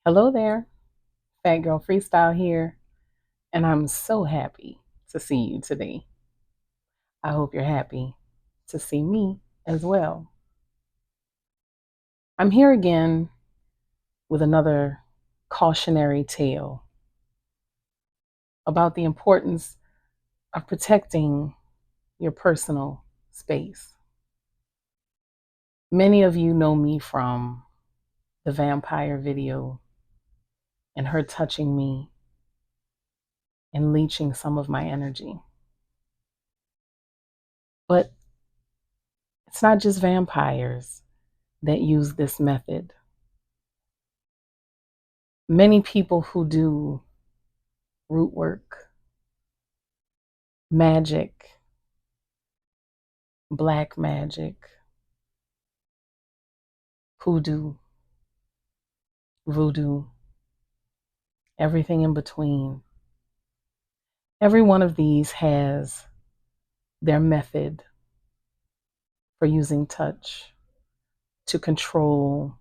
Hello there, Fat Girl Freestyle here, and I'm so happy to see you today. I hope you're happy to see me as well. I'm here again with another cautionary tale about the importance of protecting your personal space. Many of you know me from the vampire video and her touching me and leeching some of my energy. But it's not just vampires that use this method. Many people who do root work, magic, black magic, hoodoo, voodoo, everything in between. Every one of these has their method for using touch to control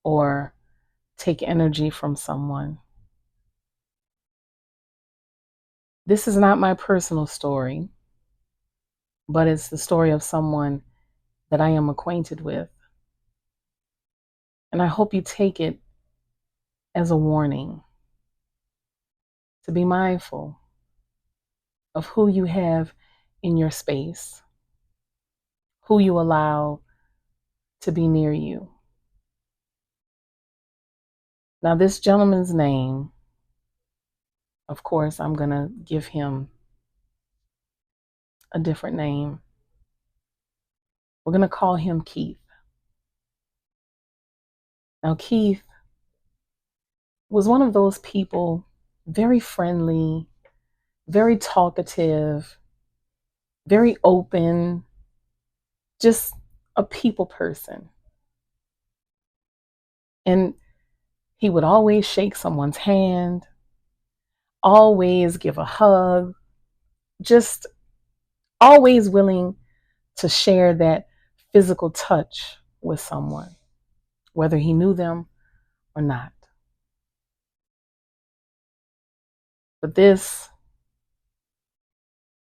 or take energy from someone. This is not my personal story, but it's the story of someone that I am acquainted with. And I hope you take it as a warning to be mindful of who you have in your space, who you allow to be near you. Now, this gentleman's name, of course, I'm going to give him a different name. We're going to call him Keith. Now, Keith was one of those people, very friendly, very talkative, very open, just a people person. And he would always shake someone's hand, always give a hug, just always willing to share that physical touch with someone, whether he knew them or not. But this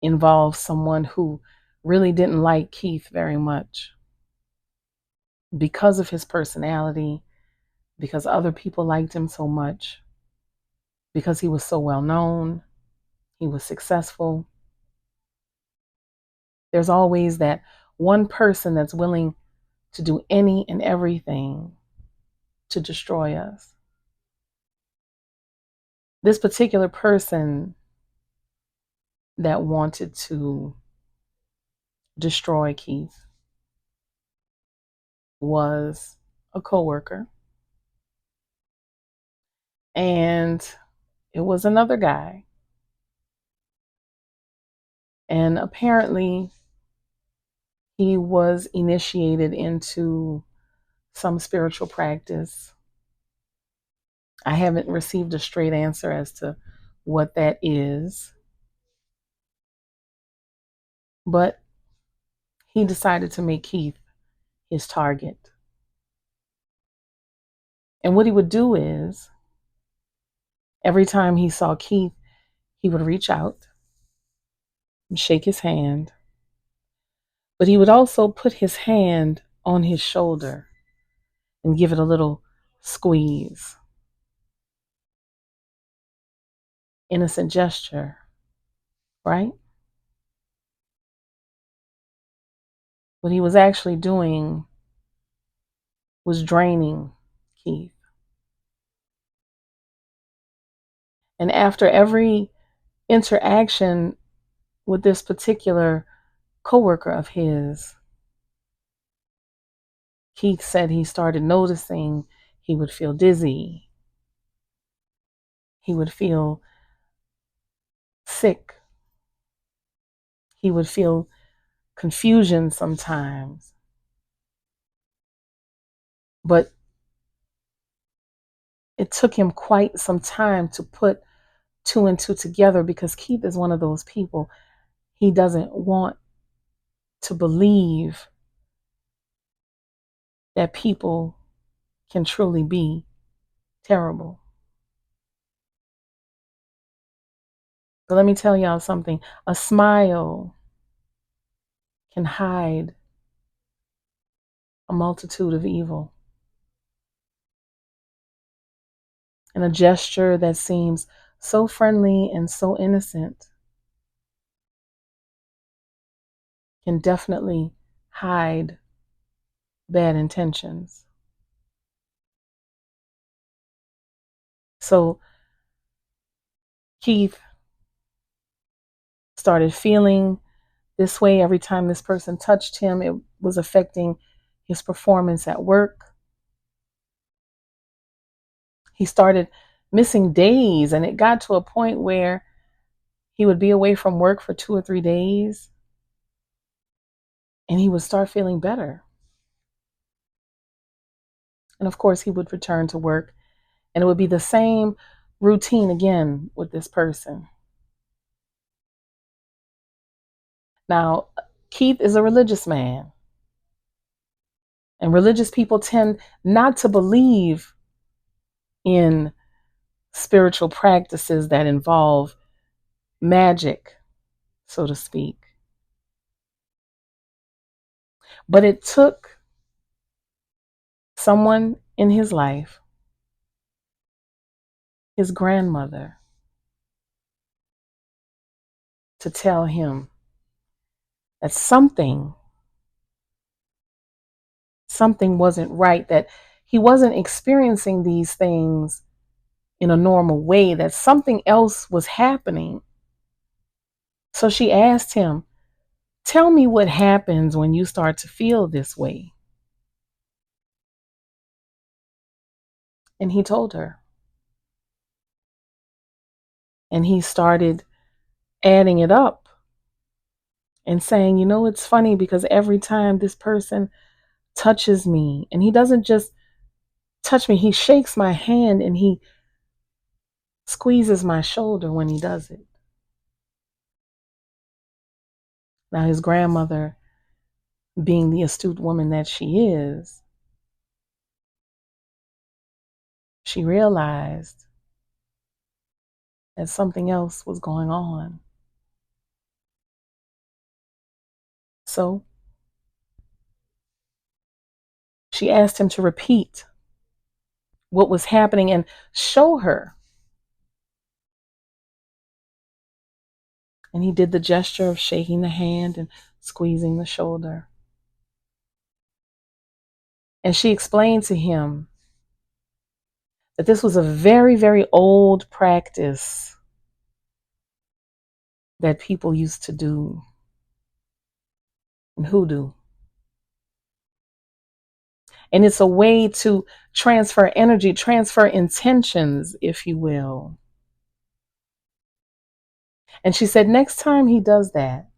involves someone who really didn't like Keith very much because of his personality, because other people liked him so much, because he was so well known, he was successful. There's always that one person that's willing to do any and everything to destroy us. This particular person that wanted to destroy Keith was a coworker, and it was another guy. And apparently, he was initiated into some spiritual practice. I haven't received a straight answer as to what that is, but he decided to make Keith his target. And what he would do is, every time he saw Keith, he would reach out and shake his hand, but he would also put his hand on his shoulder and give it a little squeeze. Innocent gesture, right? What he was actually doing was draining Keith. And after every interaction with this particular coworker of his, Keith said he started noticing he would feel dizzy. He would feel sick. He would feel confusion sometimes. But it took him quite some time to put two and two together, because Keith is one of those people, he doesn't want to believe that people can truly be Terrible. But let me tell y'all something. A smile can hide a multitude of evil. And a gesture that seems so friendly and so innocent can definitely hide bad intentions. So Keith started feeling this way every time this person touched him. It was affecting his performance at work. He started missing days, and it got to a point where he would be away from work for 2 or 3 days and he would start feeling better. And of course, he would return to work and it would be the same routine again with this person. Now, Keith is a religious man, and religious people tend not to believe in spiritual practices that involve magic, so to speak. But it took someone in his life, his grandmother, to tell him that something wasn't right, that he wasn't experiencing these things in a normal way, that something else was happening. So she asked him, "Tell me what happens when you start to feel this way." And he told her. And he started adding it up and saying, it's funny because every time this person touches me, and he doesn't just touch me, he shakes my hand and he squeezes my shoulder when he does it. Now, his grandmother, being the astute woman that she is, she realized that something else was going on. So she asked him to repeat what was happening and show her. And he did the gesture of shaking the hand and squeezing the shoulder. And she explained to him that this was a very, very old practice that people used to do in hoodoo. And it's a way to transfer energy, transfer intentions, if you will. And she said, next time he does that,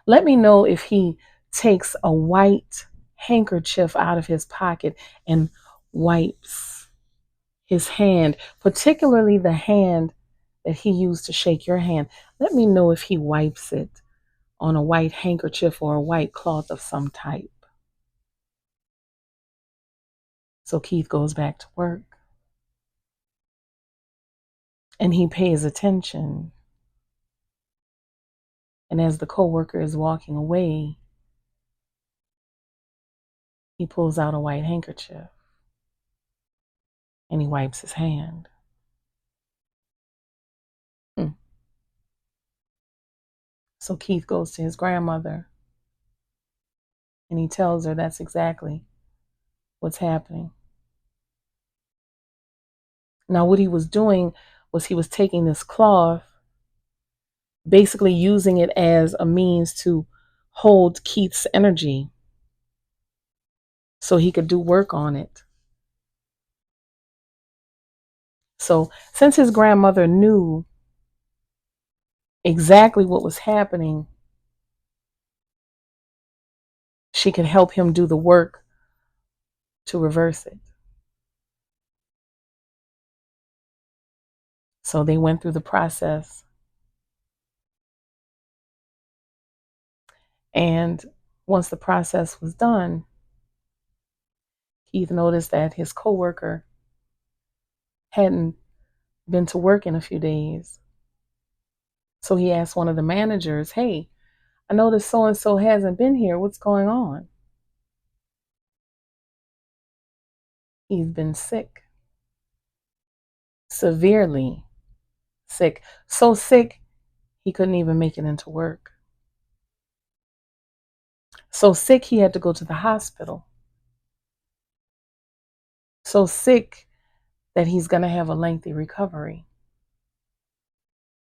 let me know if he takes a white handkerchief out of his pocket and wipes his hand, particularly the hand that he used to shake your hand. Let me know if he wipes it on a white handkerchief or a white cloth of some type. So Keith goes back to work and he pays attention. And as the coworker is walking away, he pulls out a white handkerchief and he wipes his hand. Hmm. So Keith goes to his grandmother and he tells her that's exactly what's happening. Now, what he was doing was he was taking this cloth, basically using it as a means to hold Keith's energy so he could do work on it. So, since his grandmother knew exactly what was happening, she could help him do the work to reverse it. So they went through the process. And once the process was done, Keith noticed that his coworker hadn't been to work in a few days. So he asked one of the managers, "Hey, I noticed so and so hasn't been here. What's going on?" He's been sick, severely sick. So sick, he couldn't even make it into work. So sick, he had to go to the hospital. So sick that he's going to have a lengthy recovery.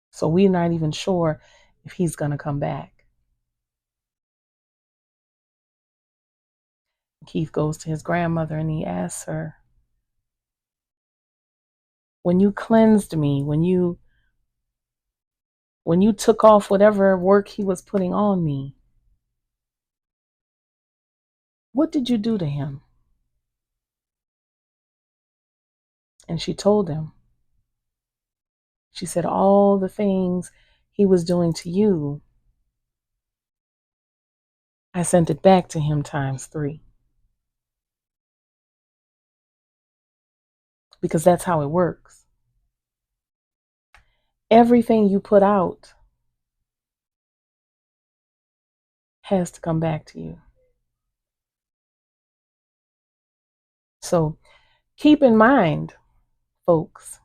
So we're not even sure if he's going to come back. Keith goes to his grandmother and he asks her, "When you cleansed me, when you took off whatever work he was putting on me, what did you do to him?" And she told him. She said, "All the things he was doing to you, I sent it back to him times 3. Because that's how it works. Everything you put out has to come back to you. So keep in mind, folks,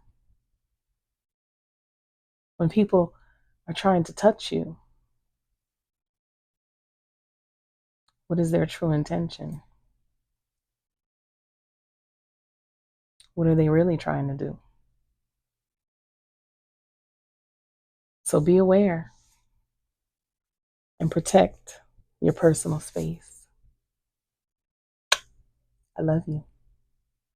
when people are trying to touch you, what is their true intention? What are they really trying to do? So be aware and protect your personal space. I love you.